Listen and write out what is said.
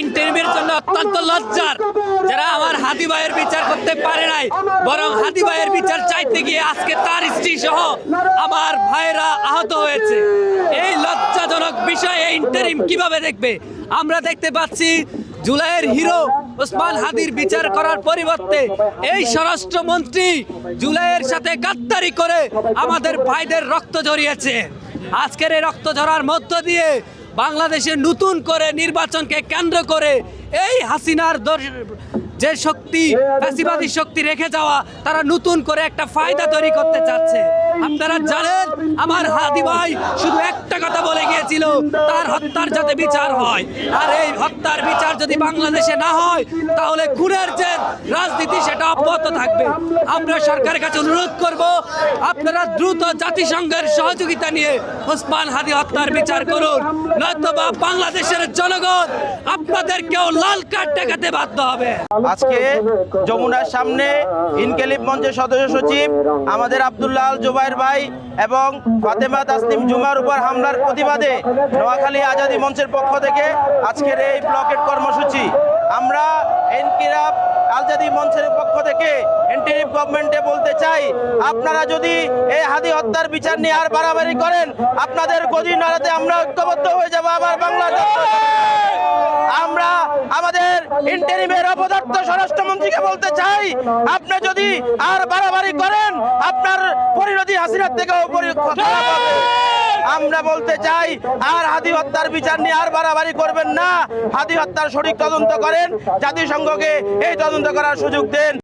ইন্টারিমের জন্য অত্যন্ত লজ্জার, যারা আমার হাদি ভাইয়ের বিচার করতে পারে নাই, বরং হাদি ভাইয়ের বিচার চাইতে গিয়ে আজকে তার স্ত্রী সহ আমার ভাইয়েরা আহত হয়েছে। এই লজ্জাজনক বিষয়ে ইন্টারিম কিভাবে দেখবে? আমরা দেখতে পাচ্ছি জুলাইয়ের হিরো ওসমান হাদির বিচার করার পরিবর্তে এই স্বরাষ্ট্রমন্ত্রী জুলাইয়ের সাথে গাদ্দারি করে আমাদের ভাইদের রক্ত ঝরিয়েছে। আজকের এই রক্ত ঝরার মধ্য দিয়ে বাংলাদেশে নতুন করে নির্বাচনকে কেন্দ্র করে এই হাসিনার যে শক্তি, ফ্যাসিবাদী শক্তি রেখে যাওয়া, তারা নতুন করে একটা ফায়দা তৈরি করতে চাচ্ছে। আপনারা জানেন আমার হাদি ভাই শুধু একটা কথা বলে গিয়েছিল, তার হত্যার যাতে বিচার হয়। আর এই হত্যার বিচার যদি বাংলাদেশে না হয় তাহলে খুনের যে রাজনীতি সেটা অব্যাহত থাকবে। আমরা সরকারের কাছে অনুরোধ করব, আপনারা দ্রুত জাতিসংঘের সহযোগিতা নিয়ে ওসমান হাদি হত্যার বিচার করুন, নয়তোবা বাংলাদেশের জনগণ আপনাদেরকেও লাল কার্ড দেখাতে বাধ্য হবে। আজকে যমুনার সামনে ইনকেলিব মঞ্চের সদস্য সচিব আমাদের আব্দুল্লাহ আল জুবাইর ভাই এবং ফাতেমা তাসনিম জুমার উপর হামলার প্রতিবাদে নোয়াখালী আজাদী মঞ্চের পক্ষ থেকে আজকের এই ব্লকেট কর্মসূচি। আমরা ইনকিলাব আজাদী মঞ্চের পক্ষ থেকে ইন্টারিম গভর্নমেন্টে বলতে চাই, আপনারা যদি এই হাদি হত্যার বিচার নিয়ে আর বাড়াবাড়ি করেন, আপনাদের গদি নাড়াতে আমরা ঐক্যবদ্ধ হয়ে যাব আবার বাংলাদেশ। আমরা আমাদের ইন্টারিমের অপদার্থ স্বরাষ্ট্রমন্ত্রীকে বলতে চাই, আপনি যদি আর বাড়াবাড়ি করেন আপনার পরিণতি হাসিনার থেকেও খারাপ হবে। আমরা বলতে চাই, আর হাদি হত্যার বিচার নিয়ে আর বাড়াবাড়ি করবেন না। হাদি হত্যার সঠিক তদন্ত করেন, জাতিসংঘকে এই তদন্ত করার সুযোগ দেন।